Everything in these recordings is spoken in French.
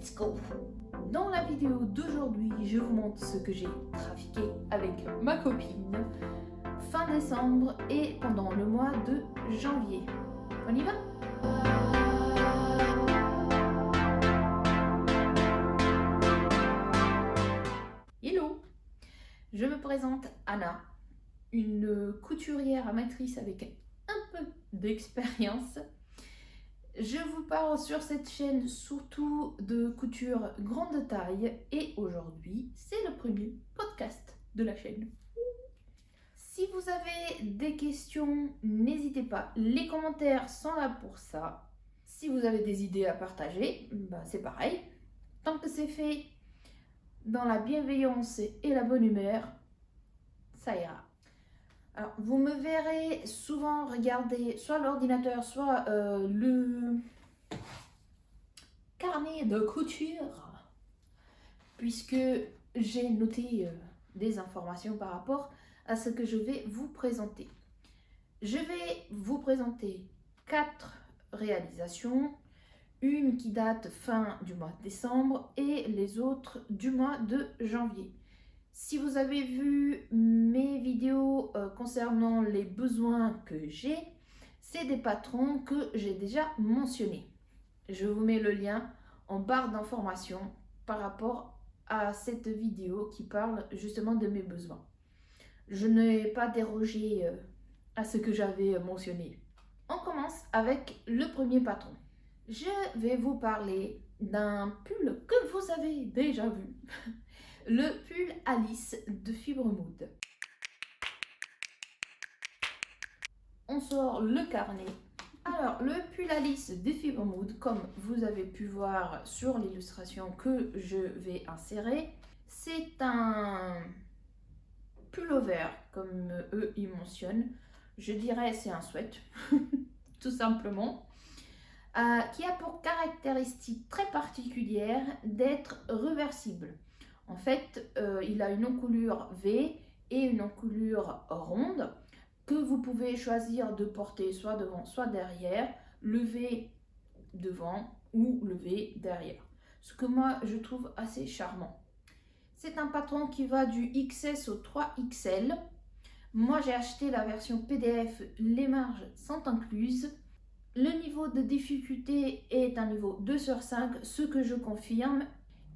Let's go! Dans la vidéo d'aujourd'hui, je vous montre ce que j'ai trafiqué avec ma copine fin décembre et pendant le mois de janvier. On y va? Hello! Je me présente Anna, une couturière amatrice avec un peu d'expérience. Je vous parle sur cette chaîne surtout de couture grande taille et aujourd'hui c'est le premier podcast de la chaîne. Si vous avez des questions, n'hésitez pas, les commentaires sont là pour ça. Si vous avez des idées à partager, c'est pareil. Tant que c'est fait dans la bienveillance et la bonne humeur, ça ira. Alors, vous me verrez souvent regarder soit l'ordinateur, soit le carnet de couture, puisque j'ai noté des informations par rapport à ce que je vais vous présenter. Je vais vous présenter 4 réalisations, une qui date fin du mois de décembre et les autres du mois de janvier. Si vous avez vu mes vidéos concernant les besoins que j'ai, c'est des patrons que j'ai déjà mentionnés. Je vous mets le lien en barre d'information par rapport à cette vidéo qui parle justement de mes besoins. Je n'ai pas dérogé à ce que j'avais mentionné. On commence avec le premier patron. Je vais vous parler d'un pull que vous avez déjà vu. Le pull Alice de Fibremood. On sort le carnet. Alors, le pull Alice de Fibremood, comme vous avez pu voir sur l'illustration que je vais insérer, c'est un pullover, comme eux ils mentionnent. Je dirais c'est un sweat, tout simplement, qui a pour caractéristique très particulière d'être réversible. En fait, il a une encolure V et une encolure ronde que vous pouvez choisir de porter soit devant, soit derrière, le V devant ou le V derrière. Ce que moi, je trouve assez charmant. C'est un patron qui va du XS au 3XL. Moi, j'ai acheté la version PDF, les marges sont incluses. Le niveau de difficulté est un niveau 2/5, ce que je confirme.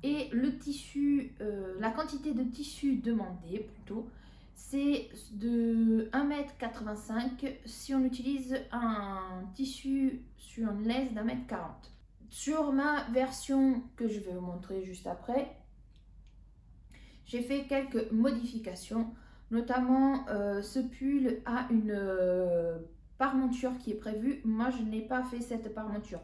Et le tissu, la quantité de tissu demandée plutôt, c'est de 1,85 m si on utilise un tissu sur une laisse d'1,40 m. Sur ma version que je vais vous montrer juste après, j'ai fait quelques modifications, notamment ce pull a une parmenture qui est prévue. Moi, je n'ai pas fait cette parmenture.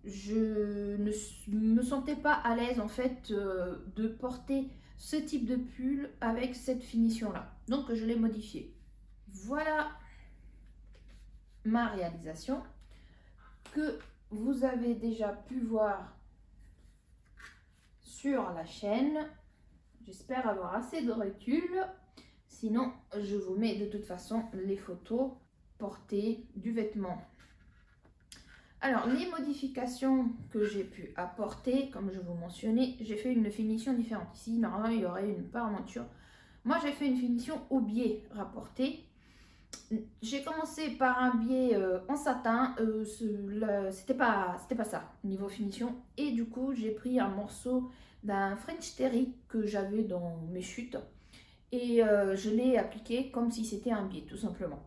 Je ne me sentais pas à l'aise en fait de porter ce type de pull avec cette finition là, donc je l'ai modifié. Voilà ma réalisation que vous avez déjà pu voir sur la chaîne. J'espère avoir assez de recul, sinon je vous mets de toute façon les photos portées du vêtement. Alors, les modifications que j'ai pu apporter, comme je vous mentionnais, j'ai fait une finition différente. Ici, normalement, il y aurait une parmenture. Moi, j'ai fait une finition au biais rapporté. J'ai commencé par un biais en satin. C'était pas ça, niveau finition. Et du coup, j'ai pris un morceau d'un French Terry que j'avais dans mes chutes. Et je l'ai appliqué comme si c'était un biais, tout simplement.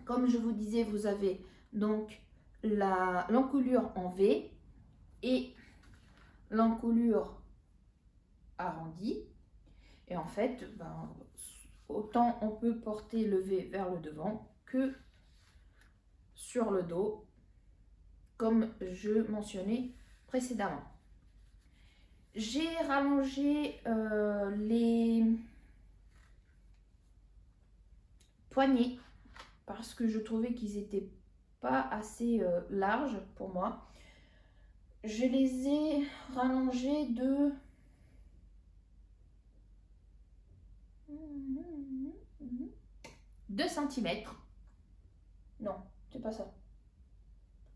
Comme je vous disais, vous avez donc l'encolure en V et l'encolure arrondie. Et en fait, autant on peut porter le V vers le devant que sur le dos, comme je mentionnais précédemment. J'ai rallongé les poignets parce que je trouvais qu'ils étaient pas assez large pour moi. Je les ai rallongés de 2 cm. Non, c'est pas ça.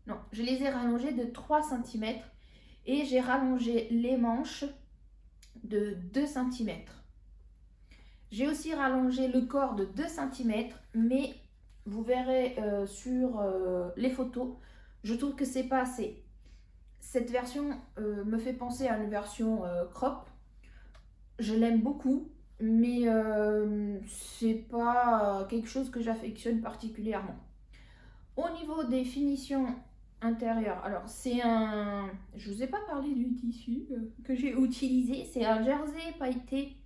Non, je les ai rallongés de 3 cm et j'ai rallongé les manches de 2 cm. J'ai aussi rallongé le corps de 2 cm, mais vous verrez sur les photos, je trouve que c'est pas assez. Cette version me fait penser à une version crop. Je l'aime beaucoup, mais c'est pas quelque chose que j'affectionne particulièrement. Au niveau des finitions intérieures, alors c'est un... Je vous ai pas parlé du tissu que j'ai utilisé, c'est un jersey pailleté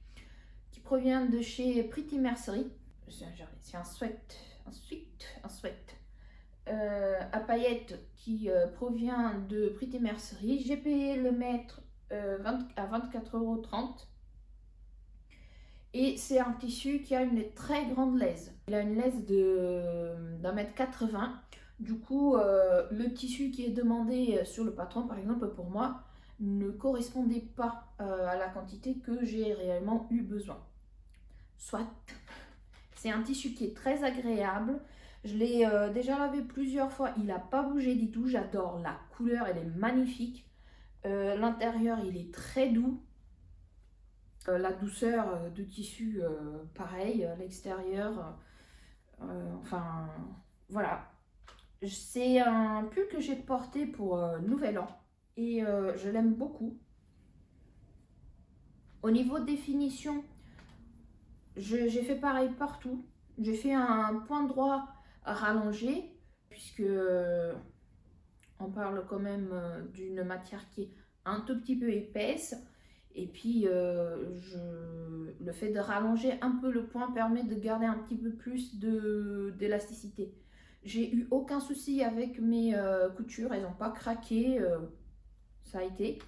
qui provient de chez Pretty Mercery. C'est un sweat, un sweat à paillettes qui provient de Pretty Mercery. J'ai payé le mètre à 24,30 €. Et c'est un tissu qui a une très grande laise. Il a une laise d'un mètre 80. Du coup, le tissu qui est demandé sur le patron, par exemple pour moi, ne correspondait pas à la quantité que j'ai réellement eu besoin. Soit. C'est un tissu qui est très agréable. Je l'ai déjà lavé plusieurs fois. Il n'a pas bougé du tout. J'adore la couleur. Elle est magnifique. L'intérieur, il est très doux. La douceur de tissu, pareil. L'extérieur, enfin, voilà. C'est un pull que j'ai porté pour Nouvel An. Et je l'aime beaucoup. Au niveau de définition, j'ai fait pareil partout. J'ai fait un point droit rallongé, puisque on parle quand même d'une matière qui est un tout petit peu épaisse. Et puis, le fait de rallonger un peu le point permet de garder un petit peu plus d'élasticité. J'ai eu aucun souci avec mes coutures, elles n'ont pas craqué, ça a été.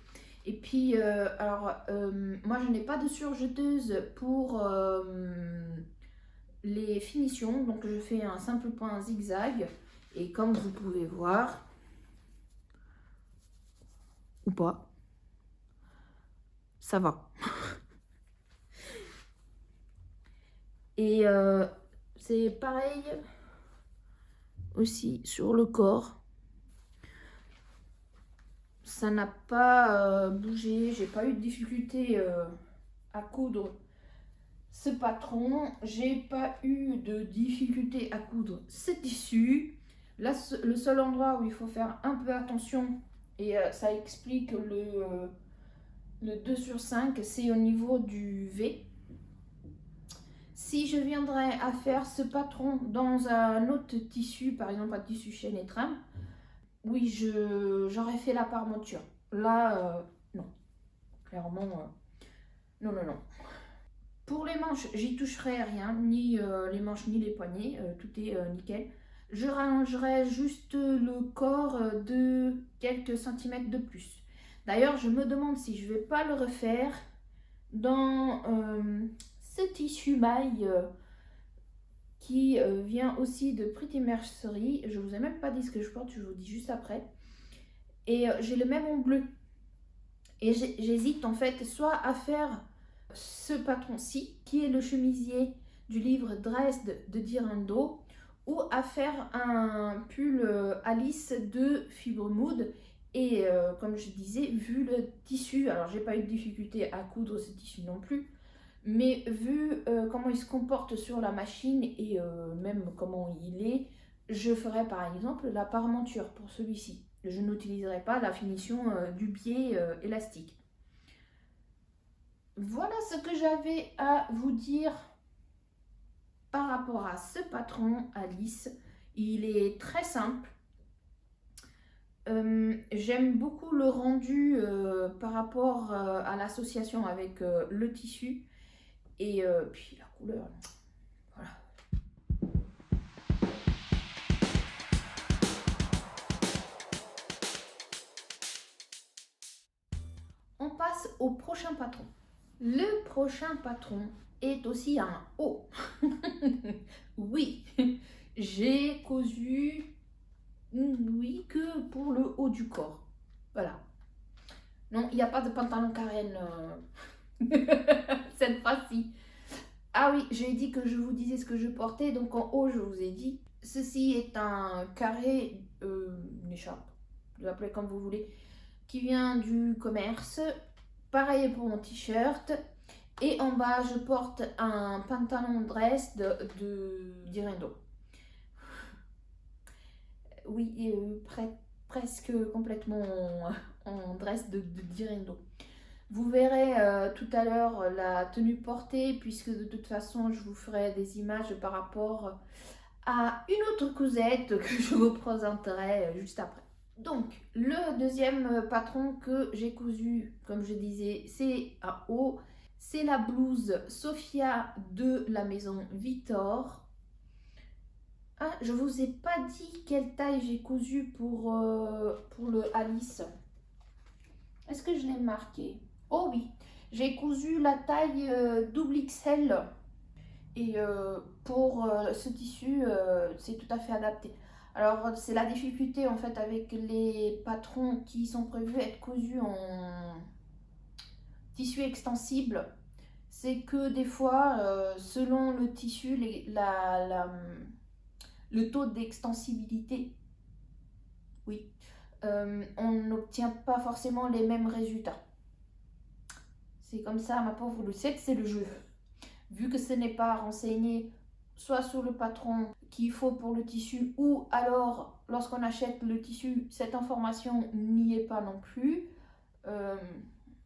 Et puis, moi je n'ai pas de surjeteuse pour les finitions, donc je fais un simple point zigzag. Et comme vous pouvez voir, ou pas, ça va. Et c'est pareil aussi sur le corps. Ça n'a pas bougé, j'ai pas eu de difficulté à coudre ce patron. J'ai pas eu de difficulté à coudre ce tissu. Là, le seul endroit où il faut faire un peu attention, et ça explique le 2/5, c'est au niveau du V. Si je viendrais à faire ce patron dans un autre tissu, par exemple un tissu chaîne et trame, oui, j'aurais fait la parmenture. Là, non. Clairement, non, non, non. Pour les manches, j'y toucherai rien, ni les manches ni les poignets, tout est nickel. Je rallongerai juste le corps de quelques centimètres de plus. D'ailleurs, je me demande si je vais pas le refaire dans ce tissu maille qui vient aussi de Pretty Mercery. Je vous ai même pas dit ce que je porte, je vous dis juste après. Et j'ai le même en bleu. Et j'hésite en fait soit à faire ce patron-ci, qui est le chemisier du livre Dresde de Dirando, ou à faire un pull Alice de Fibre Mood. Et comme je disais, vu le tissu, alors j'ai pas eu de difficulté à coudre ce tissu non plus, mais vu comment il se comporte sur la machine et même comment il est, je ferai par exemple la parmenture pour celui-ci. Je n'utiliserai pas la finition du biais élastique. Voilà ce que j'avais à vous dire par rapport à ce patron Alice. Il est très simple. J'aime beaucoup le rendu par rapport à l'association avec le tissu et puis la couleur. Voilà. On passe au prochain patron. Le prochain patron est aussi un haut. Oui, j'ai cousu, oui, que pour le haut du corps. Voilà. Non, il n'y a pas de pantalon carène cette fois-ci. Ah oui, j'ai dit que je vous disais ce que je portais, donc en haut, je vous ai dit. Ceci est un carré, une écharpe, vous l'appelez comme vous voulez, qui vient du commerce. Pareil pour mon t-shirt. Et en bas, je porte un pantalon dress de Dirindo. Oui, presque complètement en dress de Dirindo. Vous verrez tout à l'heure la tenue portée, puisque de toute façon, je vous ferai des images par rapport à une autre cousette que je vous présenterai juste après. Donc, le deuxième patron que j'ai cousu, comme je disais, c'est à haut. C'est la blouse Sophia de la maison Victor. Ah, je vous ai pas dit quelle taille j'ai cousu pour le Alice. Est-ce que je l'ai marqué? Oh oui, j'ai cousu la taille double XL. Et pour ce tissu, c'est tout à fait adapté. Alors, c'est la difficulté en fait avec les patrons qui sont prévus être cousus en tissu extensible. C'est que des fois, selon le tissu, le taux d'extensibilité, oui, on n'obtient pas forcément les mêmes résultats. C'est comme ça, ma pauvre Lucette, c'est le jeu. Vu que ce n'est pas renseigné soit sur le patron qu'il faut pour le tissu, ou alors lorsqu'on achète le tissu, cette information n'y est pas non plus,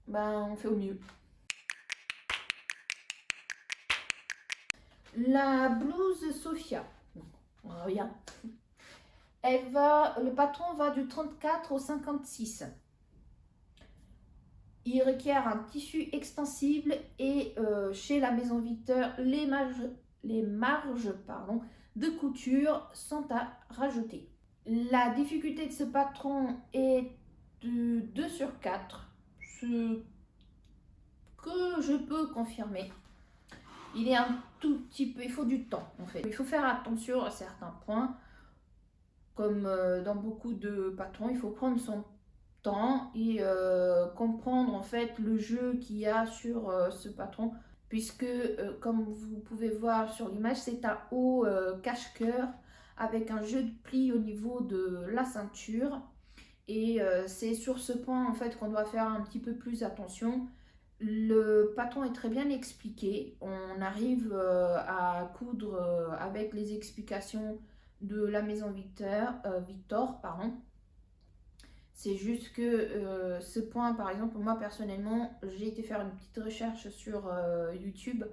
ben on fait au mieux. La blouse Sophia, regarde, le patron va du 34 au 56. Il requiert un tissu extensible et chez la maison Victor, les marges de couture sont à rajouter. La difficulté de ce patron est de 2 sur 4, ce que je peux confirmer. Il est un tout petit peu, il faut du temps en fait. Il faut faire attention à certains points, comme dans beaucoup de patrons, il faut prendre son temps et comprendre en fait le jeu qu'il y a sur ce patron, puisque comme vous pouvez voir sur l'image, c'est un haut cache-cœur avec un jeu de plis au niveau de la ceinture, et c'est sur ce point en fait qu'on doit faire un petit peu plus attention. Le patron est très bien expliqué, on arrive à coudre avec les explications de la maison Victor, pardon. C'est juste que ce point, par exemple, moi personnellement, j'ai été faire une petite recherche sur YouTube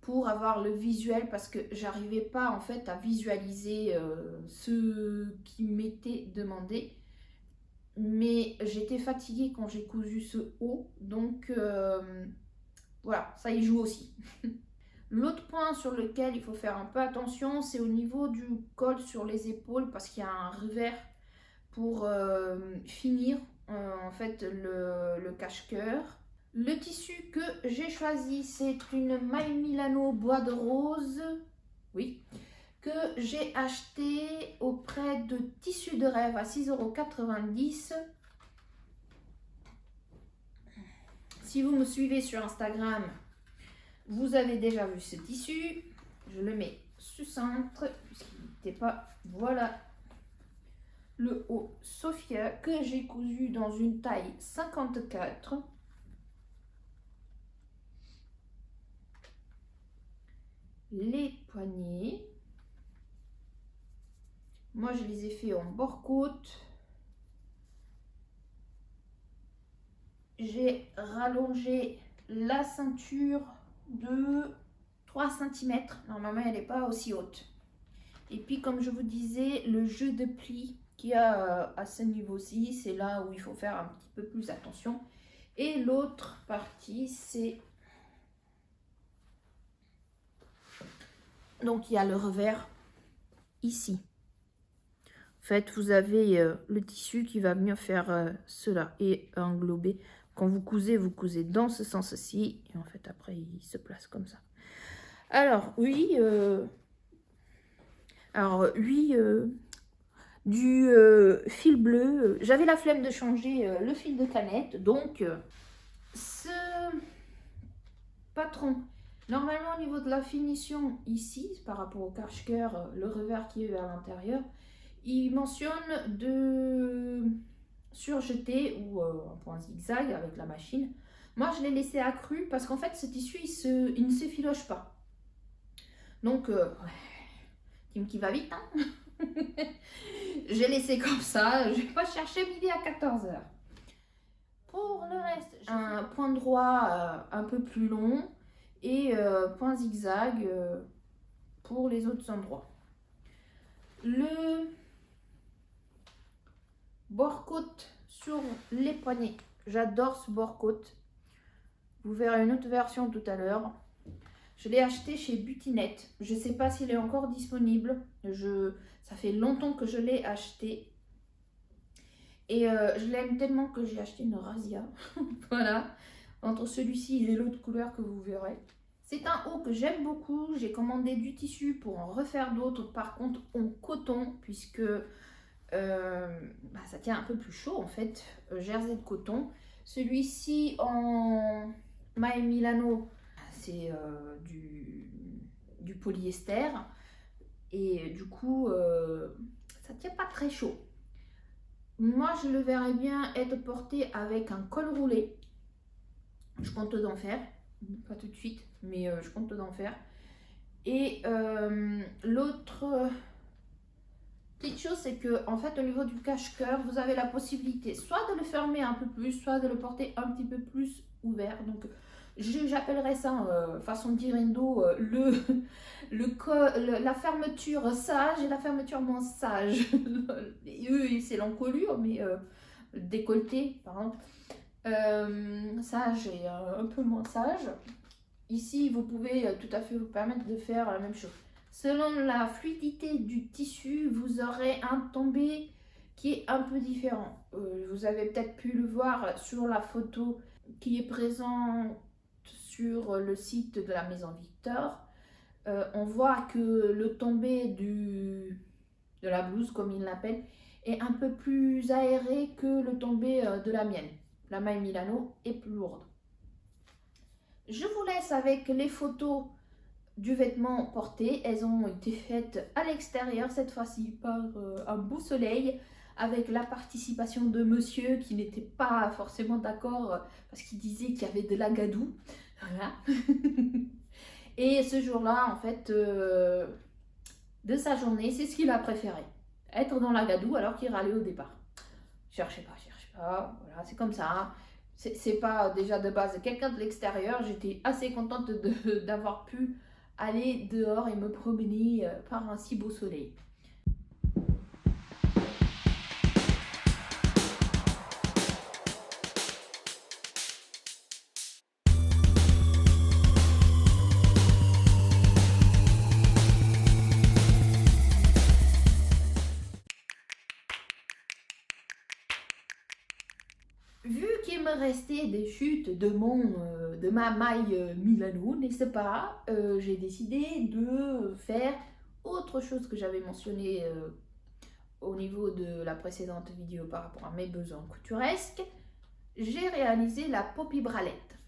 pour avoir le visuel, parce que j'arrivais pas en fait à visualiser ce qui m'était demandé. Mais j'étais fatiguée quand j'ai cousu ce haut, donc voilà, ça y joue aussi. L'autre point sur lequel il faut faire un peu attention, c'est au niveau du col sur les épaules, parce qu'il y a un revers pour finir en fait le cache-cœur. Le tissu que j'ai choisi, c'est une maille Milano bois de rose, oui, que j'ai acheté auprès de Tissu de Rêve à 6,90 €. Si vous me suivez sur Instagram, vous avez déjà vu ce tissu. Je le mets sous centre, puisqu'il n'était pas, voilà. Le haut Sophia que j'ai cousu dans une taille 54. Les poignets, moi je les ai fait en bord-côte. J'ai rallongé la ceinture de 3 cm. Normalement elle n'est pas aussi haute. Et puis comme je vous disais, le jeu de plis qu'il y a à ce niveau-ci, c'est là où il faut faire un petit peu plus attention. Et l'autre partie, c'est... Donc il y a le revers ici. En fait, vous avez le tissu qui va venir faire cela et englober. Quand vous cousez dans ce sens-ci. Et en fait, après, il se place comme ça. Alors, oui... du fil bleu. J'avais la flemme de changer le fil de canette, donc ce patron, normalement au niveau de la finition ici, par rapport au cache-cœur, le revers qui est vers l'intérieur, il mentionne de surjeté ou un point zigzag avec la machine. Moi, je l'ai laissé accru parce qu'en fait, ce tissu, il ne s'effiloche pas. Donc, team qui va vite, hein. J'ai laissé comme ça, je vais pas chercher midi à 14 h. Pour le reste, j'ai un point droit un peu plus long et point zigzag pour les autres endroits. Le bord-côte sur les poignets, j'adore ce bord-côte. Vous verrez une autre version tout à l'heure. Je l'ai acheté chez Butinette. Je ne sais pas s'il est encore disponible. Ça fait longtemps que je l'ai acheté. Et je l'aime tellement que j'ai acheté une razzia. Voilà. Entre celui-ci et l'autre couleur que vous verrez. C'est un haut que j'aime beaucoup. J'ai commandé du tissu pour en refaire d'autres. Par contre, en coton, puisque ça tient un peu plus chaud en fait. Jersey de coton. Celui-ci en Mai Milano, c'est du polyester. Et du coup, ça tient pas très chaud. Moi, je le verrais bien être porté avec un col roulé. Je compte d'en faire. Pas tout de suite, mais je compte d'en faire. Et l'autre petite chose, c'est que en fait, au niveau du cache-cœur, vous avez la possibilité soit de le fermer un peu plus, soit de le porter un petit peu plus ouvert. Donc, j'appellerais ça, façon de dire indo, la fermeture sage et la fermeture moins sage. Et eux, c'est l'encolure, mais décolleté, par exemple. Sage et un peu moins sage. Ici, vous pouvez tout à fait vous permettre de faire la même chose. Selon la fluidité du tissu, vous aurez un tombé qui est un peu différent. Vous avez peut-être pu le voir sur la photo qui est présente sur le site de la Maison Victor. On voit que le tombé de la blouse, comme il l'appelle, est un peu plus aéré que le tombé de la mienne. La Mai Milano est plus lourde. Je vous laisse avec les photos du vêtement porté. Elles ont été faites à l'extérieur, cette fois-ci par un beau soleil, avec la participation de monsieur qui n'était pas forcément d'accord parce qu'il disait qu'il y avait de la gadoue. Voilà. Et ce jour-là, en fait, de sa journée, c'est ce qu'il a préféré. Être dans la gadoue alors qu'il râlait au départ. Cherchez pas, voilà, c'est comme ça. C'est pas déjà de base quelqu'un de l'extérieur. J'étais assez contente d'avoir pu aller dehors et me promener par un si beau soleil. Vu qu'il me restait des chutes de ma maille Milano, n'est-ce pas, j'ai décidé de faire autre chose que j'avais mentionné au niveau de la précédente vidéo par rapport à mes besoins couturesques. J'ai réalisé la poppy bralette.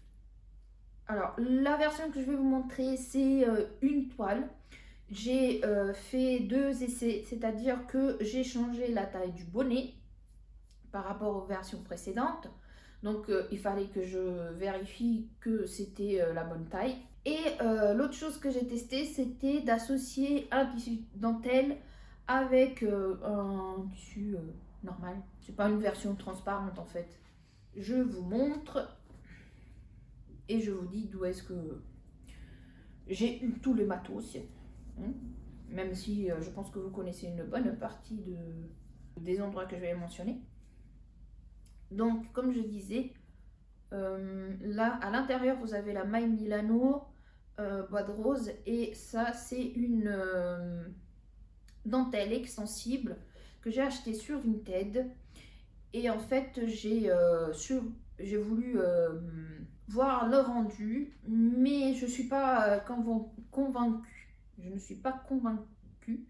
Alors, la version que je vais vous montrer, c'est une toile. J'ai fait 2 essais, c'est-à-dire que j'ai changé la taille du bonnet par rapport aux versions précédentes. Donc, il fallait que je vérifie que c'était la bonne taille. Et l'autre chose que j'ai testé, c'était d'associer un tissu dentelle avec un tissu normal. C'est pas une version transparente en fait. Je vous montre et je vous dis d'où est-ce que j'ai eu tout le matos. Même si je pense que vous connaissez une bonne partie des endroits que je vais mentionner. Donc, comme je disais, là, à l'intérieur, vous avez la Mai Milano bois de rose. Et ça, c'est une dentelle extensible que j'ai achetée sur Vinted. Et en fait, j'ai voulu voir le rendu, mais je ne suis pas convaincue. Je ne suis pas convaincue.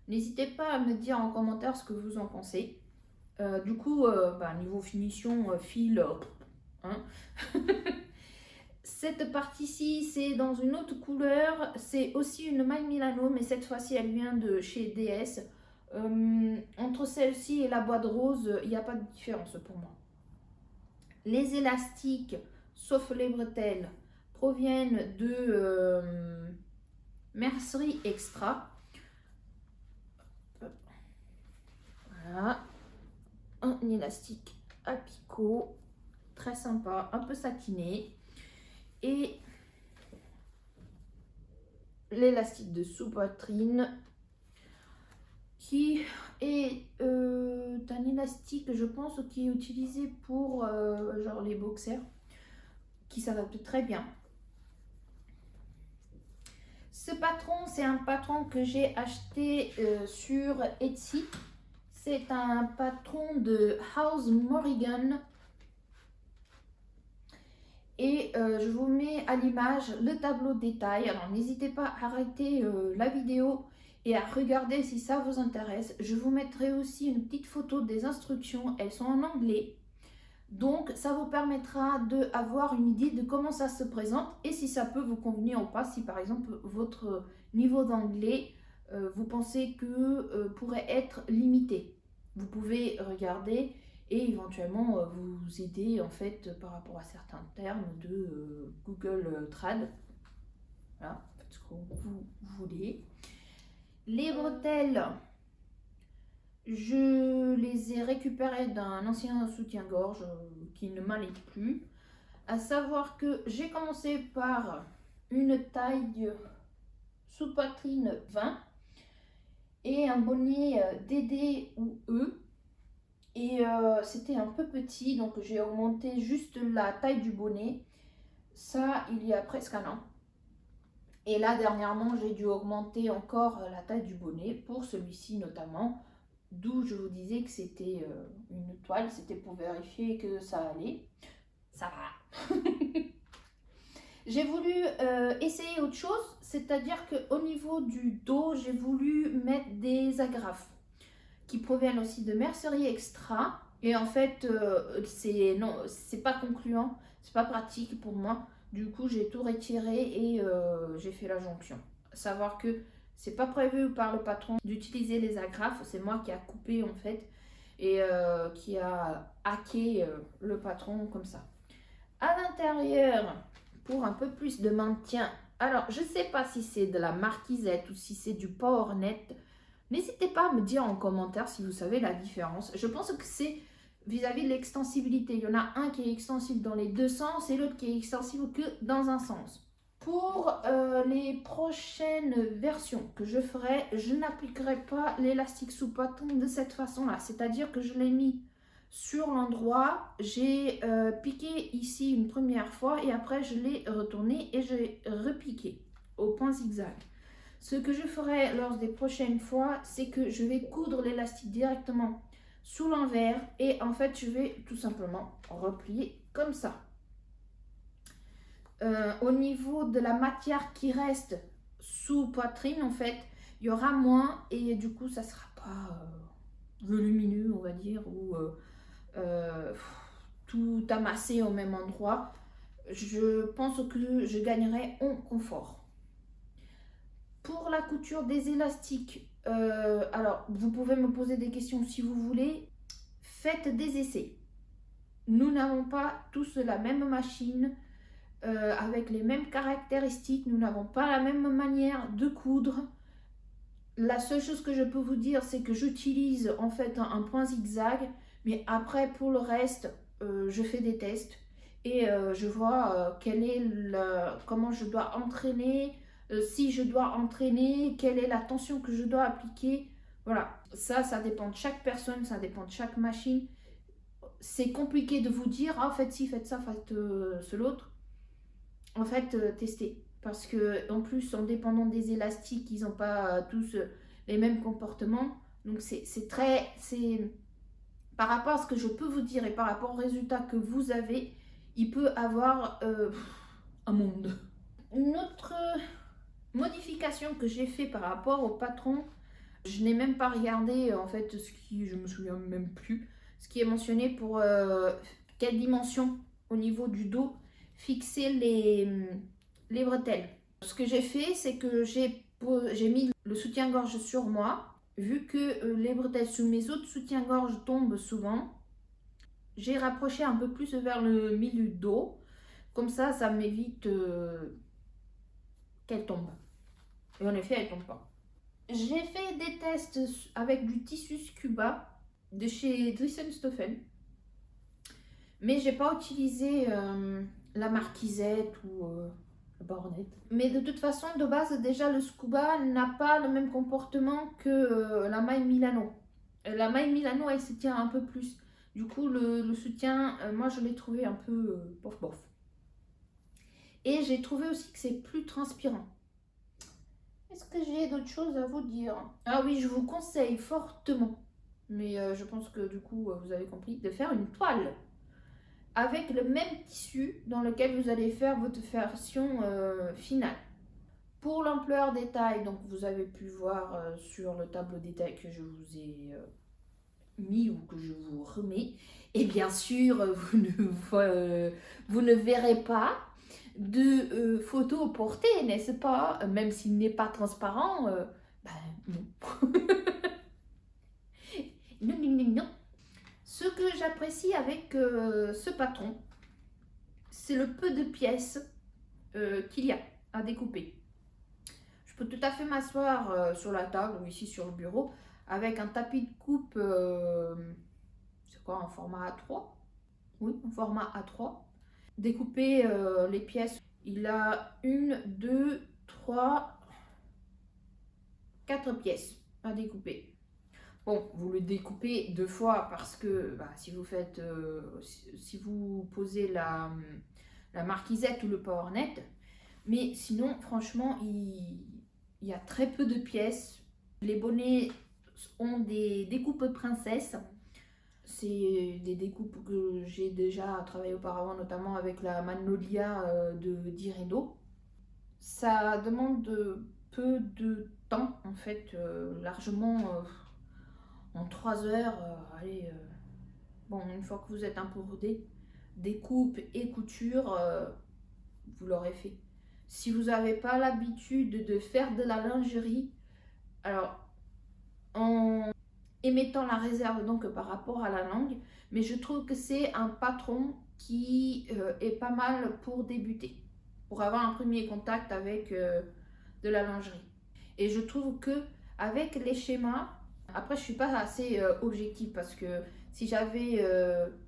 N'hésitez pas à me dire en commentaire ce que vous en pensez. Du coup, niveau finition, fil, hein. Cette partie-ci, c'est dans une autre couleur. C'est aussi une Mai Milano, mais cette fois-ci, elle vient de chez DS. Entre celle-ci et la boîte rose, il n'y a pas de différence pour moi. Les élastiques, sauf les bretelles, proviennent de Mercerie Extra. Voilà, un élastique à picot, très sympa, un peu satiné. Et l'élastique de sous-poitrine qui est un élastique, je pense, qui est utilisé pour genre les boxers, qui s'adapte très bien. Ce patron, c'est un patron que j'ai acheté sur Etsy. C'est un patron de House Morrigan. Et je vous mets à l'image le tableau de détail. Alors n'hésitez pas à arrêter la vidéo et à regarder si ça vous intéresse. Je vous mettrai aussi une petite photo des instructions. Elles sont en anglais. Donc ça vous permettra d'avoir une idée de comment ça se présente et si ça peut vous convenir ou pas. Si par exemple votre niveau d'anglais, vous pensez que pourrait être limité. Vous pouvez regarder et éventuellement vous aider en fait par rapport à certains termes de Google Trad. Voilà, faites ce que vous voulez. Les bretelles, je les ai récupérées d'un ancien soutien-gorge qui ne m'allait plus. À savoir que j'ai commencé par une taille sous poitrine 20 et un bonnet DD ou E. Et c'était un peu petit, donc j'ai augmenté juste la taille du bonnet. Ça, il y a presque un an. Et là, dernièrement, j'ai dû augmenter encore la taille du bonnet pour celui-ci notamment. D'où je vous disais que c'était une toile, c'était pour vérifier que ça allait. Ça va. J'ai voulu essayer autre chose, c'est-à-dire qu'au niveau du dos, j'ai voulu mettre des agrafes qui proviennent aussi de Mercerie Extra. Et en fait, c'est pas concluant, c'est pas pratique pour moi. Du coup, j'ai tout retiré et j'ai fait la jonction. Savoir que c'est pas prévu par le patron d'utiliser les agrafes, c'est moi qui a coupé en fait et qui a hacké le patron comme ça. À l'intérieur, pour un peu plus de maintien, alors je sais pas si c'est de la marquisette ou si c'est du PowerNet. N'hésitez pas à me dire en commentaire si vous savez la différence. Je pense que c'est vis-à-vis de l'extensibilité. Il y en a un qui est extensible dans les deux sens et l'autre qui est extensible que dans un sens. Pour les prochaines versions que je ferai, je n'appliquerai pas l'élastique sous poitrine de cette façon-là. C'est-à-dire que je l'ai mis sur l'endroit, j'ai piqué ici une première fois et après je l'ai retourné et j'ai repiqué au point zigzag. Ce que je ferai lors des prochaines fois, c'est que je vais coudre l'élastique directement sous l'envers et en fait je vais tout simplement replier comme ça. Au niveau de la matière qui reste sous poitrine, en fait, il y aura moins et du coup ça sera pas volumineux, on va dire, ou tout amassé au même endroit. Je pense que je gagnerai en confort. Pour la couture des élastiques, alors vous pouvez me poser des questions si vous voulez. Faites des essais. Nous n'avons pas tous la même machine avec les mêmes caractéristiques. Nous n'avons pas la même manière de coudre. La seule chose que je peux vous dire, c'est que j'utilise en fait un point zigzag. Mais après, pour le reste, je fais des tests et je vois comment je dois entraîner. Si je dois entraîner, quelle est la tension que je dois appliquer. Voilà, ça dépend de chaque personne, ça dépend de chaque machine. C'est compliqué de vous dire, ah, faites ci, faites ça, faites l'autre. En fait, testez. Parce que en plus, en dépendant des élastiques, ils n'ont pas tous les mêmes comportements. Donc c'est par rapport à ce que je peux vous dire et par rapport au résultat que vous avez, il peut avoir un monde. Une autre modification que j'ai fait par rapport au patron, je n'ai même pas regardé en fait je me souviens même plus, ce qui est mentionné pour quelle dimension au niveau du dos fixer les bretelles. Ce que j'ai fait, c'est que j'ai mis le soutien-gorge sur moi vu que les bretelles sous mes autres soutiens-gorge tombent souvent, j'ai rapproché un peu plus vers le milieu de dos. Comme ça m'évite qu'elle tombe. Et en effet, elle tombe pas. J'ai fait des tests avec du tissu scuba de chez Dressenstoffen. Mais j'ai pas utilisé la marquisette ou la bornette. Mais de toute façon, de base, déjà, le scuba n'a pas le même comportement que la maille Milano. La maille Milano, elle se tient un peu plus. Du coup, le soutien, moi, je l'ai trouvé un peu bof bof. Et j'ai trouvé aussi que c'est plus transpirant. Est-ce que j'ai d'autres choses à vous dire? Ah oui, je vous conseille fortement, mais je pense que du coup, vous avez compris, de faire une toile avec le même tissu dans lequel vous allez faire votre version finale. Pour l'ampleur des tailles, donc vous avez pu voir sur le tableau des tailles que je vous ai mis ou que je vous remets. Et bien sûr, vous ne verrez pas de photos portées, n'est-ce pas? Même s'il n'est pas transparent, ben non. Non, non, non, non. Ce que j'apprécie avec ce patron, c'est le peu de pièces qu'il y a à découper. Je peux tout à fait m'asseoir sur la table ou ici sur le bureau avec un tapis de coupe, c'est quoi, en format A3? Oui, en format A3. Découper les pièces. Il a 1, 2, 3, 4 pièces à découper. Bon, vous le découpez 2 fois parce que bah, si vous faites, si vous posez la marquisette ou le powernet, mais sinon, franchement, il y a très peu de pièces. Les bonnets ont des découpes princesses. C'est des découpes que j'ai déjà travaillé auparavant, notamment avec la Magnolia de Diredo. Ça demande peu de temps, en fait, largement en 3 heures. Allez, bon, une fois que vous êtes un peu rodé, découpe et couture, vous l'aurez fait. Si vous n'avez pas l'habitude de faire de la lingerie, alors en émettant la réserve donc par rapport à la langue, mais je trouve que c'est un patron qui est pas mal pour débuter, pour avoir un premier contact avec de la lingerie. Et je trouve que avec les schémas, après je suis pas assez objective parce que si j'avais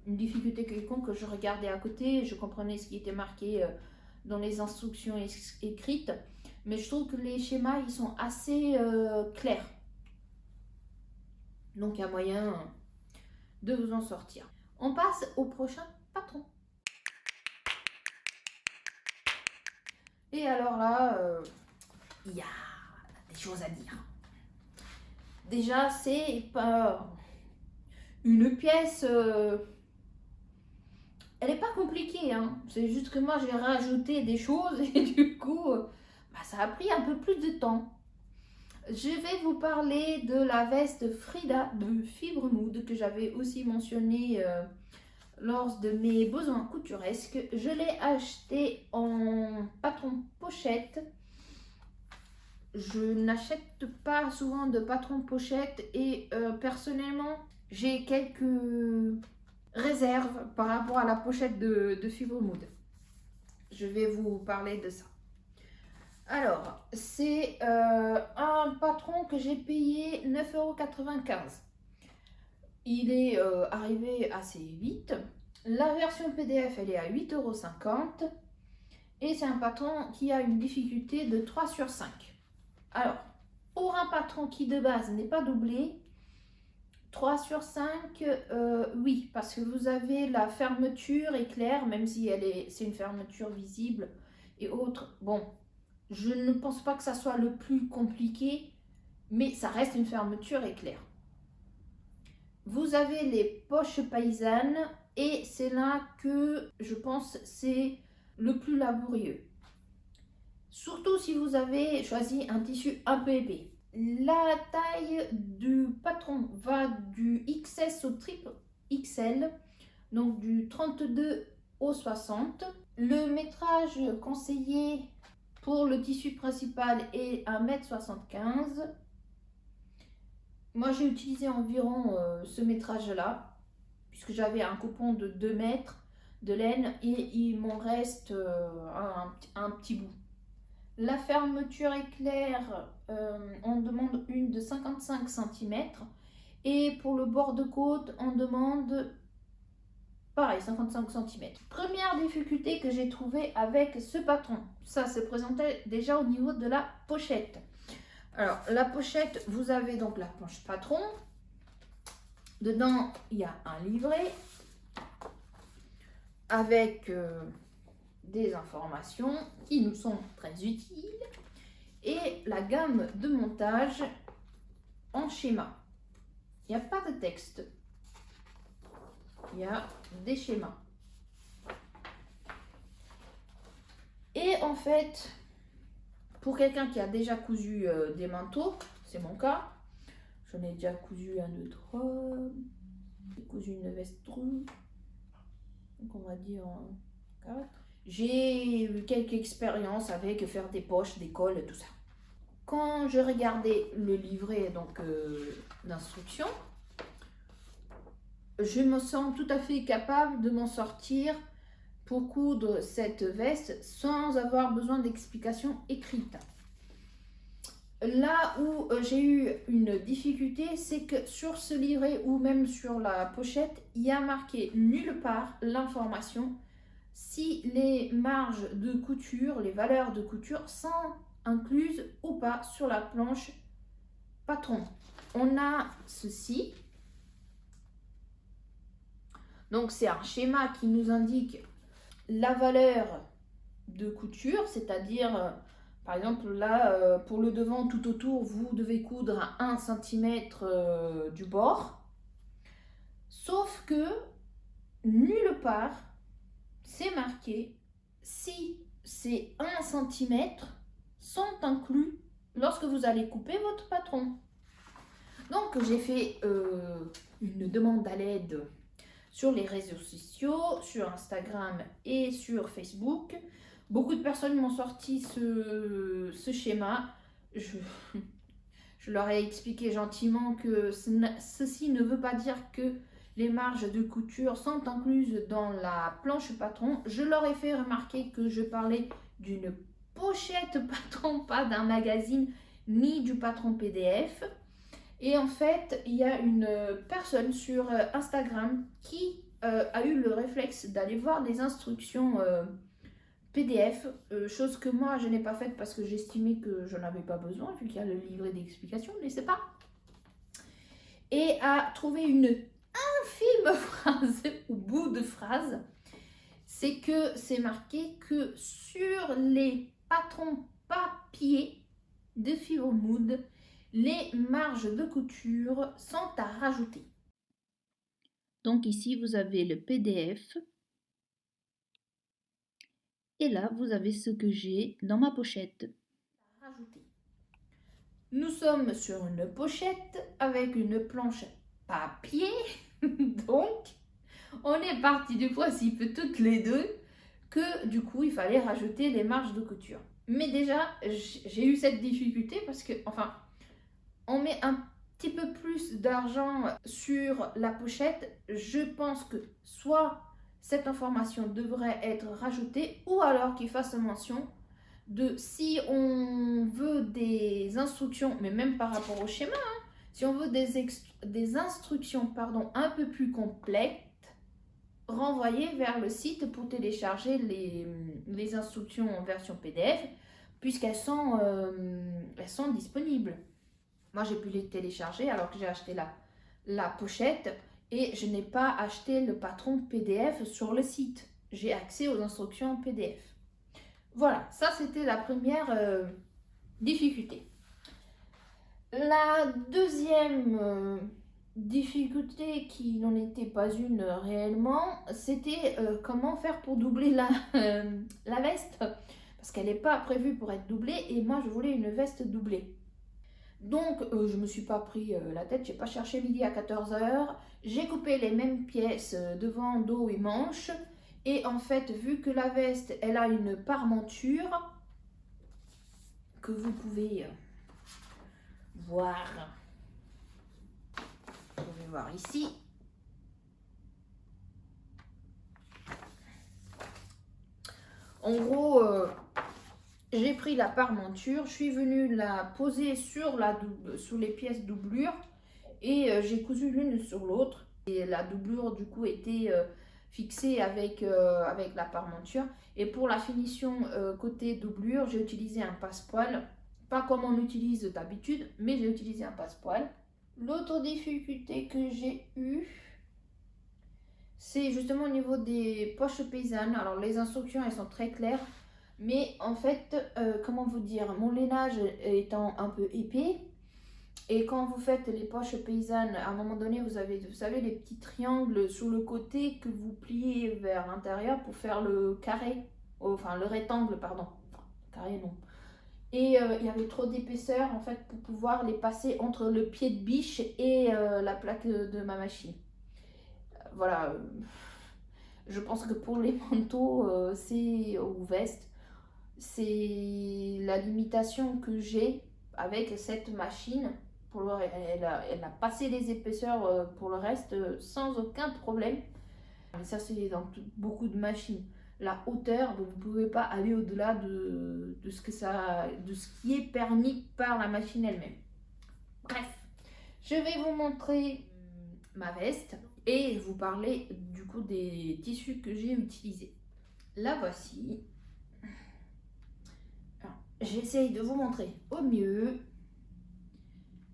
une difficulté quelconque, je regardais à côté, je comprenais ce qui était marqué dans les instructions écrites, mais je trouve que les schémas ils sont assez clairs. Donc il y a moyen de vous en sortir. On passe au prochain patron. Et alors là, il y a des choses à dire. Déjà, c'est pas une pièce... elle n'est pas compliquée, hein. C'est juste que moi, j'ai rajouté des choses et du coup, bah, ça a pris un peu plus de temps. Je vais vous parler de la veste Frida de Fibre Mood que j'avais aussi mentionné lors de mes besoins couturesques. Je l'ai acheté en patron pochette. Je n'achète pas souvent de patron pochette et personnellement j'ai quelques réserves par rapport à la pochette de Fibre Mood. Je vais vous parler de ça. Alors, c'est un patron que j'ai payé 9,95 €. Il est arrivé assez vite. La version PDF, elle est à 8,50 €. Et c'est un patron qui a une difficulté de 3 sur 5. Alors, pour un patron qui de base n'est pas doublé, 3 sur 5, oui, parce que vous avez la fermeture éclair, même si c'est une fermeture visible et autres. Bon, je ne pense pas que ça soit le plus compliqué, mais ça reste une fermeture éclair. Vous avez les poches paysannes et c'est là que je pense c'est le plus laborieux. Surtout si vous avez choisi un tissu un peu épais. La taille du patron va du XS au triple XL, donc du 32 au 60. Le métrage conseillé pour le tissu principal est 1,75 m. Moi, j'ai utilisé environ ce métrage-là, puisque j'avais un coupon de 2 mètres de laine et il m'en reste un petit bout. La fermeture éclair, on demande une de 55 cm. Et pour le bord de côte, on demande pareil, 55 cm. Première difficulté que j'ai trouvée avec ce patron, ça se présentait déjà au niveau de la pochette. Alors, la pochette, vous avez donc la planche patron. Dedans, il y a un livret avec des informations qui nous sont très utiles et la gamme de montage en schéma. Il n'y a pas de texte, il y a des schémas. Et en fait, pour quelqu'un qui a déjà cousu des manteaux, c'est mon cas, j'en ai déjà cousu 1, 2, 3, j'ai cousu une veste rouge, donc on va dire 4. J'ai eu quelques expériences avec faire des poches, des cols, tout ça. Quand je regardais le livret d'instruction, je me sens tout à fait capable de m'en sortir pour coudre cette veste sans avoir besoin d'explications écrites. Là où j'ai eu une difficulté, c'est que sur ce livret ou même sur la pochette, il y a marqué nulle part l'information si les marges de couture, les valeurs de couture sont incluses ou pas sur la planche patron. On a ceci. Donc c'est un schéma qui nous indique la valeur de couture, c'est-à-dire par exemple là pour le devant tout autour vous devez coudre à 1 cm du bord, sauf que nulle part c'est marqué si ces 1 cm sont inclus lorsque vous allez couper votre patron. Donc j'ai fait une demande à l'aide sur les réseaux sociaux, sur Instagram et sur Facebook. Beaucoup de personnes m'ont sorti ce schéma. Je leur ai expliqué gentiment que ceci ne veut pas dire que les marges de couture sont incluses dans la planche patron. Je leur ai fait remarquer que je parlais d'une pochette patron, pas d'un magazine ni du patron PDF. Et en fait, il y a une personne sur Instagram qui a eu le réflexe d'aller voir les instructions PDF, chose que moi je n'ai pas faite parce que j'estimais que je n'en avais pas besoin, vu qu'il y a le livret d'explication, mais c'est pas. Et a trouvé une infime phrase, ou bout de phrase, c'est que c'est marqué que sur les patrons papier de Fibromood, les marges de couture sont à rajouter. Donc ici, vous avez le PDF. Et là, vous avez ce que j'ai dans ma pochette. À rajouter. Nous sommes sur une pochette avec une planche papier. Donc, on est parti du principe toutes les deux que du coup, il fallait rajouter les marges de couture. Mais déjà, j'ai eu cette difficulté parce que, enfin, on met un petit peu plus d'argent sur la pochette. Je pense que soit cette information devrait être rajoutée ou alors qu'il fasse mention de si on veut des instructions, mais même par rapport au schéma, hein, si on veut des instructions un peu plus complètes, renvoyer vers le site pour télécharger les instructions en version PDF puisqu'elles sont disponibles. Moi, j'ai pu les télécharger alors que j'ai acheté la pochette et je n'ai pas acheté le patron PDF sur le site. J'ai accès aux instructions en PDF. Voilà, ça c'était la première difficulté. La deuxième difficulté, qui n'en était pas une réellement, c'était comment faire pour doubler la veste. Parce qu'elle n'est pas prévue pour être doublée et moi je voulais une veste doublée. Donc, je ne me suis pas pris la tête, j'ai pas cherché midi à 14 h. J'ai coupé les mêmes pièces devant, dos et manches. Et en fait, vu que la veste, elle a une parmenture que vous pouvez voir vais voir ici. En gros, j'ai pris la parmenture, je suis venue la poser sur les pièces doublure et j'ai cousu l'une sur l'autre. Et la doublure du coup était fixée avec la parmenture. Et pour la finition côté doublure, j'ai utilisé un passepoil. Pas comme on l'utilise d'habitude, mais j'ai utilisé un passepoil. L'autre difficulté que j'ai eue, c'est justement au niveau des poches paysannes. Alors les instructions, elles sont très claires. Mais en fait, comment vous dire, mon lainage étant un peu épais, et quand vous faites les poches paysannes, à un moment donné, vous avez, vous savez, les petits triangles sur le côté que vous pliez vers l'intérieur pour faire le carré, enfin le rectangle, pardon. Carré, non. Et il y avait trop d'épaisseur, en fait, pour pouvoir les passer entre le pied de biche et la plaque de ma machine. Voilà. Je pense que pour les manteaux, ou vestes, c'est la limitation que j'ai avec cette machine. Elle a passé les épaisseurs pour le reste sans aucun problème. Mais ça, c'est dans beaucoup de machines. La hauteur, vous ne pouvez pas aller au-delà de ce qui est permis par la machine elle-même. Bref, je vais vous montrer ma veste et vous parler du coup des tissus que j'ai utilisés. La voici. J'essaye de vous montrer au mieux.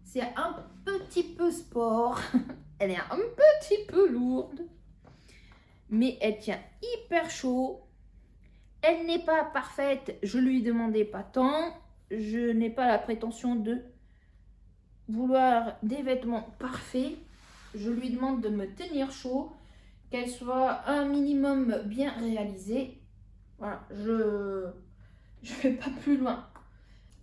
C'est un petit peu sport. Elle est un petit peu lourde. Mais elle tient hyper chaud. Elle n'est pas parfaite. Je lui demandais pas tant. Je n'ai pas la prétention de vouloir des vêtements parfaits. Je lui demande de me tenir chaud. Qu'elle soit un minimum bien réalisée. Voilà, je vais pas plus loin.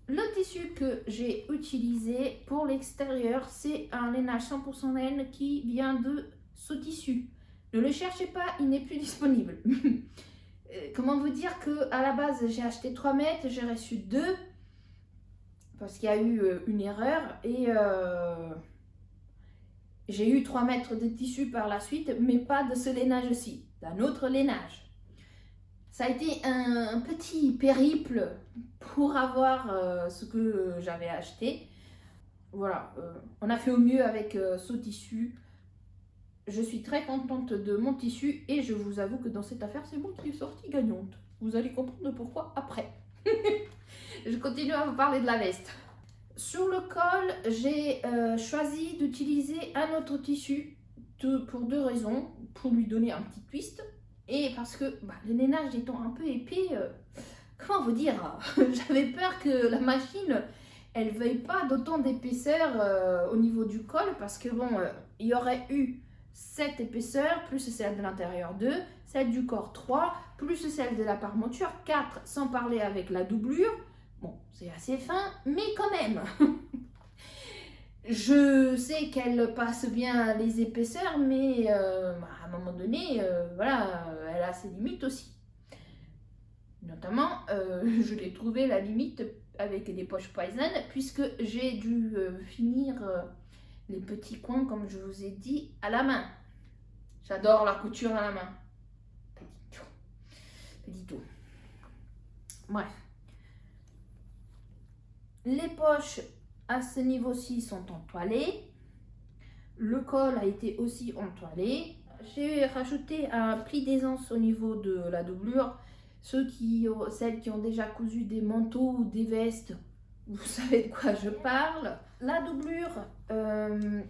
Le tissu que j'ai utilisé pour l'extérieur, c'est un lainage 100% laine qui vient de ce tissu. Ne le cherchez pas, il n'est plus disponible. Comment vous dire que à la base, j'ai acheté 3 mètres, j'ai reçu 2 parce qu'il y a eu une erreur et j'ai eu 3 mètres de tissu par la suite, mais pas de ce lainage-ci, d'un autre lainage. Ça a été un petit périple pour avoir ce que j'avais acheté. Voilà, on a fait au mieux avec ce tissu. Je suis très contente de mon tissu et je vous avoue que dans cette affaire, c'est moi qui est sortie gagnante. Vous allez comprendre pourquoi après. Je continue à vous parler de la veste. Sur le col, j'ai choisi d'utiliser un autre tissu pour 2 raisons. Pour lui donner un petit twist. Et parce que le lainage étant un peu épais, comment vous dire, j'avais peur que la machine, elle veuille pas d'autant d'épaisseur au niveau du col, parce que bon, il y aurait eu cette épaisseur, plus celle de l'intérieur 2, celle du corps 3, plus celle de la parmenture 4, sans parler avec la doublure. Bon, c'est assez fin, mais quand même. Je sais qu'elle passe bien les épaisseurs, mais à un moment donné, voilà, elle a ses limites aussi. Notamment, je l'ai trouvé la limite avec les poches paysannes, puisque j'ai dû finir les petits coins, comme je vous ai dit, à la main. J'adore la couture à la main. Petit tout. Bref. Les poches à ce niveau-ci sont entoilées. Le col a été aussi entoilé. J'ai rajouté un pli d'aisance au niveau de la doublure. Celles qui ont déjà cousu des manteaux ou des vestes, vous savez de quoi je parle. La doublure,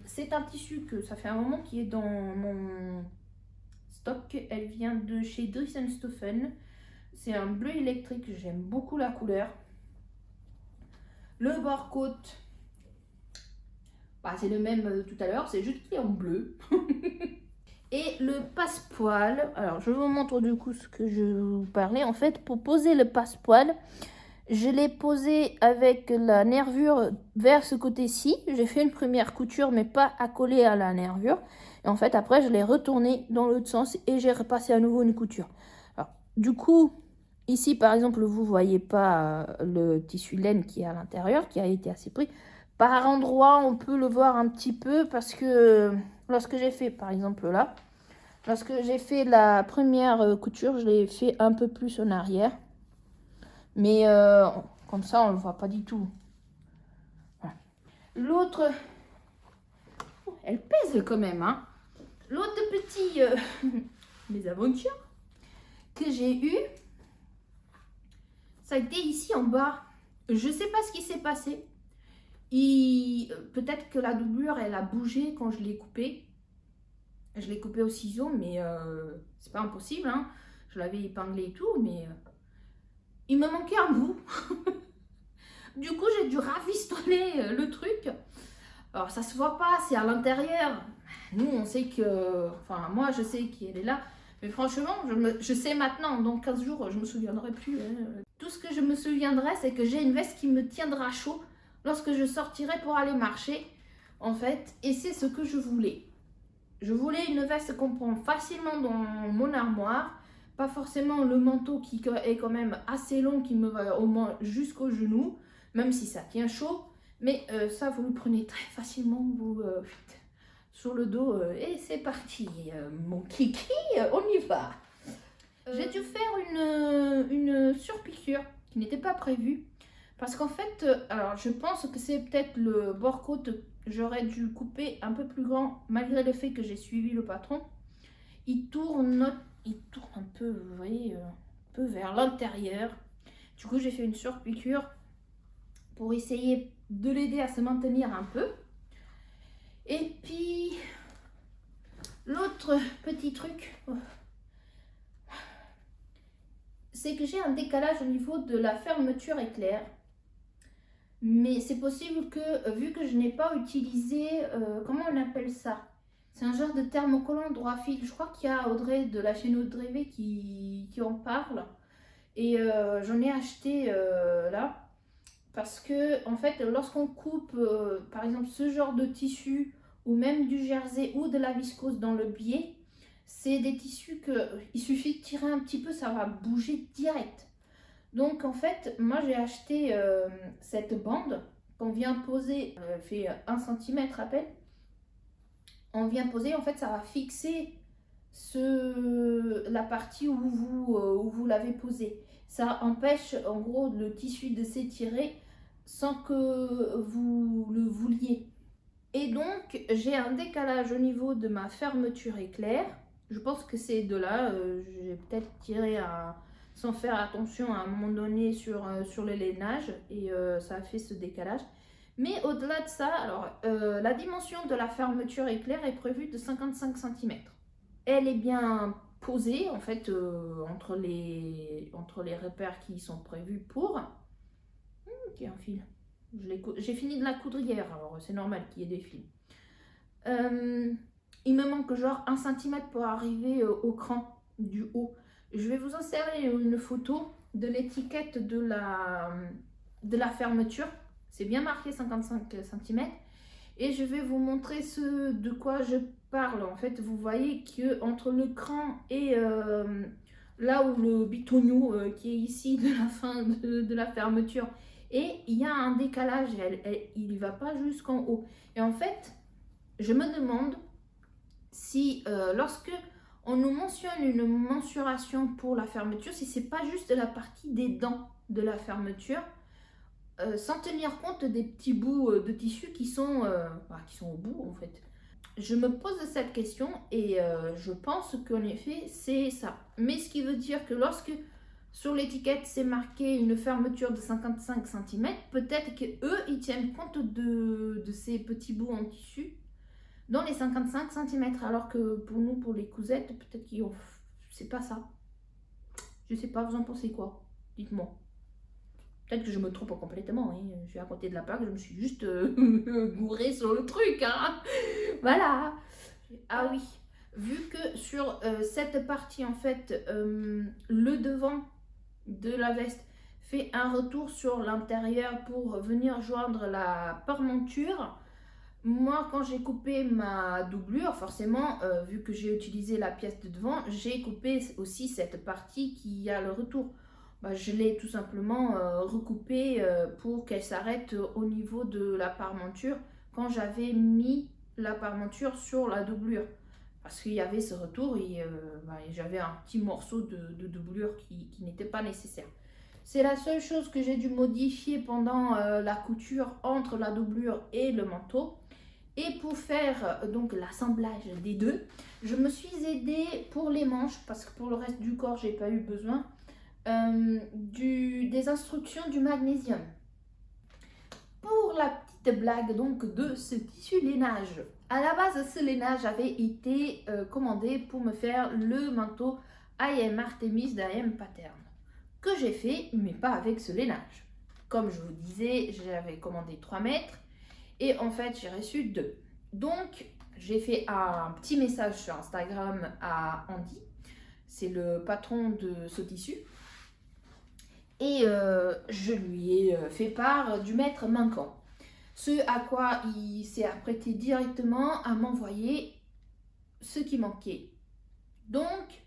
c'est un tissu que ça fait un moment qui est dans mon stock. Elle vient de chez Dries & Stoffen. C'est un bleu électrique, j'aime beaucoup la couleur. Le bord-côte, c'est le même tout à l'heure, c'est juste qu'il est en bleu. Et le passepoil, alors je vous montre du coup ce que je vous parlais. En fait, pour poser le passepoil, je l'ai posé avec la nervure vers ce côté-ci. J'ai fait une première couture, mais pas accolée à la nervure. Et en fait, après, je l'ai retourné dans l'autre sens et j'ai repassé à nouveau une couture. Alors, du coup, ici, par exemple, vous voyez pas le tissu laine qui est à l'intérieur, qui a été assez pris. Par endroits, on peut le voir un petit peu parce que lorsque j'ai fait, par exemple là, lorsque j'ai fait la première couture, je l'ai fait un peu plus en arrière. Mais comme ça, on ne le voit pas du tout. Voilà. L'autre, elle pèse quand même, hein. L'autre petit mésaventure que j'ai eu, ça a été ici en bas. Je sais pas ce qui s'est passé. Peut-être que la doublure, elle a bougé quand je l'ai coupée. Je l'ai coupée au ciseau, mais c'est pas impossible, hein. Je l'avais épinglé et tout, mais il me manquait un bout. Du coup, j'ai dû rafistoler le truc. Alors, ça se voit pas, c'est à l'intérieur. Nous, on sait que... Enfin, moi, je sais qu'elle est là. Mais franchement, je sais maintenant. Dans 15 jours, je me souviendrai plus. Hein. Tout ce que je me souviendrai, c'est que j'ai une veste qui me tiendra chaud lorsque je sortirai pour aller marcher, en fait. Et c'est ce que je voulais. Je voulais une veste qu'on prend facilement dans mon armoire. Pas forcément le manteau qui est quand même assez long, qui me va au moins jusqu'au genou, même si ça tient chaud. Mais ça, vous le prenez très facilement, vous, sur le dos. Et c'est parti, mon kiki, on y va. J'ai dû faire une surpiqûre qui n'était pas prévue. Parce qu'en fait, alors je pense que c'est peut-être le bord côte. J'aurais dû couper un peu plus grand, malgré le fait que j'ai suivi le patron. Il tourne un peu, vous voyez, un peu vers l'intérieur. Du coup, j'ai fait une surpiqûre pour essayer de l'aider à se maintenir un peu. Et puis, l'autre petit truc, c'est que j'ai un décalage au niveau de la fermeture éclair. Mais c'est possible que, vu que je n'ai pas utilisé, comment on appelle ça? C'est un genre de thermocollant droit fil. Je crois qu'il y a Audrey de la chaîne Audrey V qui en parle. Et j'en ai acheté là. Parce que, en fait, lorsqu'on coupe, par exemple, ce genre de tissu, ou même du jersey ou de la viscose dans le biais, c'est des tissus que il suffit de tirer un petit peu, ça va bouger direct. Donc, en fait, moi, j'ai acheté cette bande qu'on vient poser, fait 1 cm à peine. On vient poser, en fait, ça va fixer la partie où vous l'avez posé. Ça empêche en gros le tissu de s'étirer sans que vous le vouliez. Et donc j'ai un décalage au niveau de ma fermeture éclair. Je pense que c'est de là, j'ai peut-être tiré sans faire attention à un moment donné sur le lainage et ça a fait ce décalage. Mais au-delà de ça, alors la dimension de la fermeture éclair est prévue de 55 cm. Elle est bien posée en fait entre les repères qui sont prévus pour. Ok, un fil. J'ai fini de la coudre hier, alors c'est normal qu'il y ait des fils. Il me manque genre 1 cm pour arriver au cran du haut. Je vais vous insérer une photo de l'étiquette de la fermeture. C'est bien marqué 55 cm. Et je vais vous montrer ce de quoi je parle. En fait, vous voyez que entre le cran et là où le bitonio qui est ici de la fin de la fermeture, et il y a un décalage, il ne va pas jusqu'en haut. Et en fait, je me demande si lorsque on nous mentionne une mensuration pour la fermeture, si c'est pas juste la partie des dents de la fermeture, sans tenir compte des petits bouts de tissu qui sont au bout en fait. Je me pose cette question et je pense qu'en effet c'est ça. Mais ce qui veut dire que lorsque sur l'étiquette c'est marqué une fermeture de 55 cm, peut-être qu'eux ils tiennent compte de ces petits bouts en tissu dans les 55 cm. Alors que pour nous, pour les cousettes, peut-être qu'ils ont... C'est pas ça. Je sais pas, vous en pensez quoi? Dites-moi. Peut-être que je me trompe complètement, hein. Je suis à côté de la plaque, je me suis juste gourée sur le truc, hein. Voilà. Ah oui, vu que sur cette partie, en fait, le devant de la veste fait un retour sur l'intérieur pour venir joindre la parmenture. Moi, quand j'ai coupé ma doublure, forcément, vu que j'ai utilisé la pièce de devant, j'ai coupé aussi cette partie qui a le retour je l'ai tout simplement recoupée pour qu'elle s'arrête au niveau de la parmenture quand j'avais mis la parmenture sur la doublure. Parce qu'il y avait ce retour et j'avais un petit morceau de doublure qui n'était pas nécessaire. C'est la seule chose que j'ai dû modifier pendant la couture entre la doublure et le manteau. Et pour faire donc l'assemblage des deux, je me suis aidée pour les manches, parce que pour le reste du corps, j'ai pas eu besoin, des instructions du magnésium. Pour la petite blague donc de ce tissu lainage, à la base ce lainage avait été commandé pour me faire le manteau I Am Artemis d'I Am Pattern, que j'ai fait, mais pas avec ce lainage. Comme je vous disais, j'avais commandé 3 mètres et en fait j'ai reçu 2. Donc j'ai fait un petit message sur Instagram à Andy, c'est le patron de ce tissu, et je lui ai fait part du mètre manquant. Ce à quoi il s'est apprêté directement à m'envoyer ce qui manquait. Donc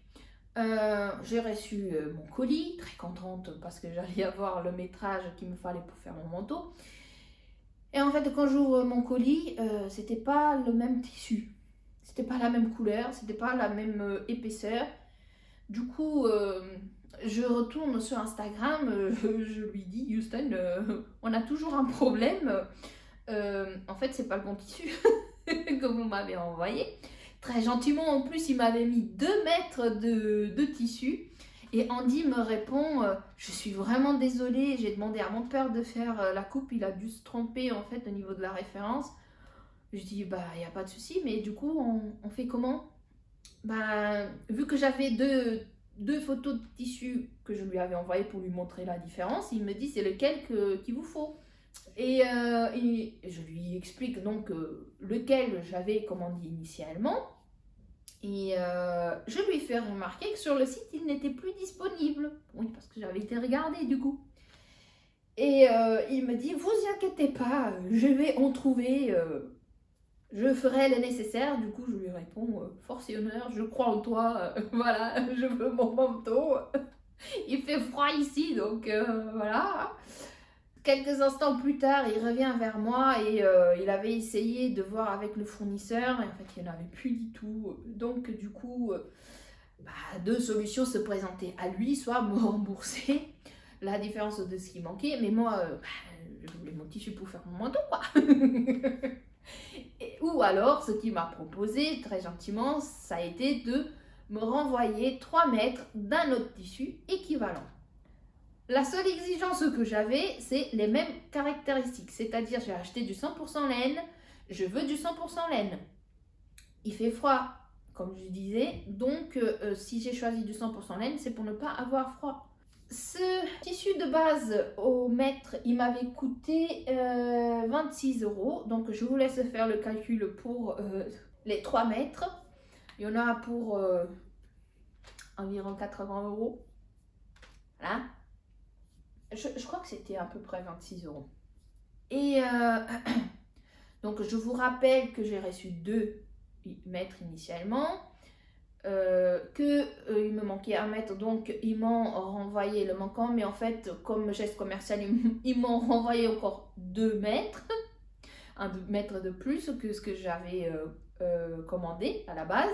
j'ai reçu mon colis, très contente parce que j'allais avoir le métrage qu'il me fallait pour faire mon manteau. Et en fait, quand j'ouvre mon colis, c'était pas le même tissu, c'était pas la même couleur, c'était pas la même épaisseur. Du coup, je retourne sur Instagram, je lui dis Houston, on a toujours un problème. En fait, c'est pas le bon tissu que vous m'avez envoyé. Très gentiment, en plus, il m'avait mis 2 mètres de tissu. Et Andy me répond, je suis vraiment désolée, j'ai demandé à mon père de faire la coupe, il a dû se tromper en fait au niveau de la référence. Je dis, il n'y a pas de souci, mais du coup, on fait comment? Vu que j'avais deux photos de tissu que je lui avais envoyées pour lui montrer la différence, il me dit, c'est lequel qu'il vous faut? Et je lui explique donc lequel j'avais commandé initialement. Et je lui fais remarquer que sur le site, il n'était plus disponible. Oui, parce que j'avais été regarder du coup. Et il me dit, vous inquiétez pas, je vais en trouver, je ferai le nécessaire. Du coup, je lui réponds, force et honneur, je crois en toi, voilà, je veux mon manteau. Il fait froid ici, donc voilà. Quelques instants plus tard, il revient vers moi et il avait essayé de voir avec le fournisseur et en fait, il n'y en avait plus du tout. Donc, du coup, 2 solutions se présentaient à lui, soit me rembourser la différence de ce qui manquait, mais moi, je voulais mon tissu pour faire mon manteau, quoi. Ou alors, ce qu'il m'a proposé, très gentiment, ça a été de me renvoyer 3 mètres d'un autre tissu équivalent. La seule exigence que j'avais, c'est les mêmes caractéristiques. C'est-à-dire, j'ai acheté du 100% laine, je veux du 100% laine. Il fait froid, comme je disais, donc si j'ai choisi du 100% laine, c'est pour ne pas avoir froid. Ce tissu de base au mètre, il m'avait coûté 26 €. Donc, je vous laisse faire le calcul pour les 3 mètres. Il y en a pour environ 80 €. Voilà. Je crois que c'était à peu près 26 €. Et donc, je vous rappelle que j'ai reçu 2 mètres initialement, qu'il me manquait 1 mètre, donc ils m'ont renvoyé le manquant, mais en fait, comme geste commercial, ils m'ont renvoyé encore 2 mètres, 1 mètre de plus que ce que j'avais commandé à la base.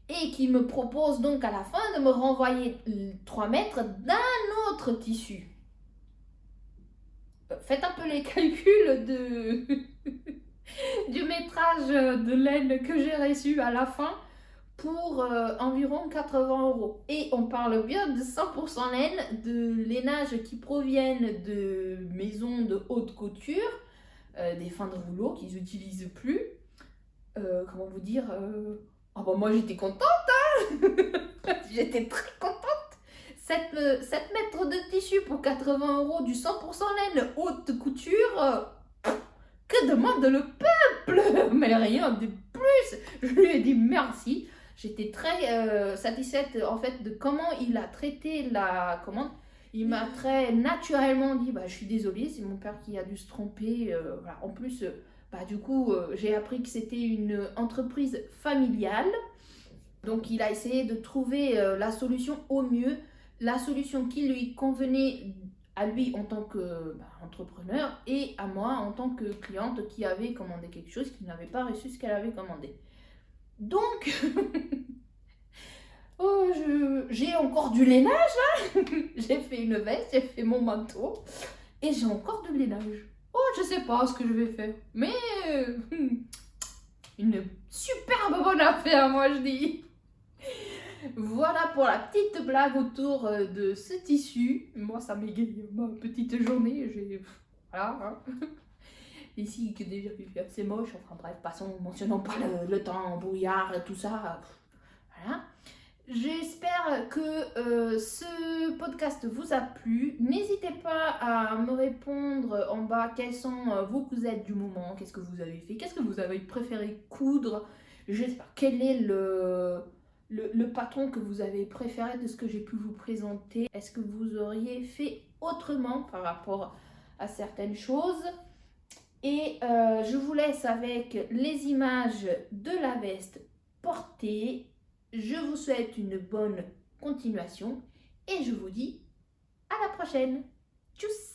Et qui me propose donc à la fin de me renvoyer 3 mètres d'un autre tissu. Faites un peu les calculs du métrage de laine que j'ai reçu à la fin pour environ 80 €. Et on parle bien de 100% laine, de lainage qui proviennent de maisons de haute couture, des fins de rouleau qu'ils n'utilisent plus. Comment vous dire moi j'étais contente, hein. J'étais très contente. 7 mètres de tissu pour 80 € du 100% laine haute couture. Que demande le peuple? Mais rien de plus. Je lui ai dit merci. J'étais très satisfaite en fait de comment il a traité la commande. Il m'a très naturellement dit je suis désolée, c'est mon père qui a dû se tromper. Voilà. En plus, du coup, j'ai appris que c'était une entreprise familiale. Donc, il a essayé de trouver la solution au mieux la solution qui lui convenait à lui en tant qu'entrepreneur et à moi en tant que cliente qui avait commandé quelque chose qui n'avait pas reçu ce qu'elle avait commandé. Donc, oh, j'ai encore du lainage, hein. J'ai fait une veste, j'ai fait mon manteau et j'ai encore du lainage. Oh, je sais pas ce que je vais faire, mais une superbe bonne affaire, moi je dis. Voilà pour la petite blague autour de ce tissu. Moi, ça m'égaye ma petite journée. Voilà. Hein. Ici, que déjà, il fait assez moche. Enfin bref, passons, mentionnons pas le temps, brouillard et tout ça. Voilà. J'espère que ce podcast vous a plu. N'hésitez pas à me répondre en bas quelles sont vos cousettes du moment. Qu'est-ce que vous avez fait? Qu'est-ce que vous avez préféré coudre? Je sais pas. Quel est le patron que vous avez préféré de ce que j'ai pu vous présenter? Est-ce que vous auriez fait autrement par rapport à certaines choses? Et je vous laisse avec les images de la veste portée. Je vous souhaite une bonne continuation et je vous dis à la prochaine. Tchuss!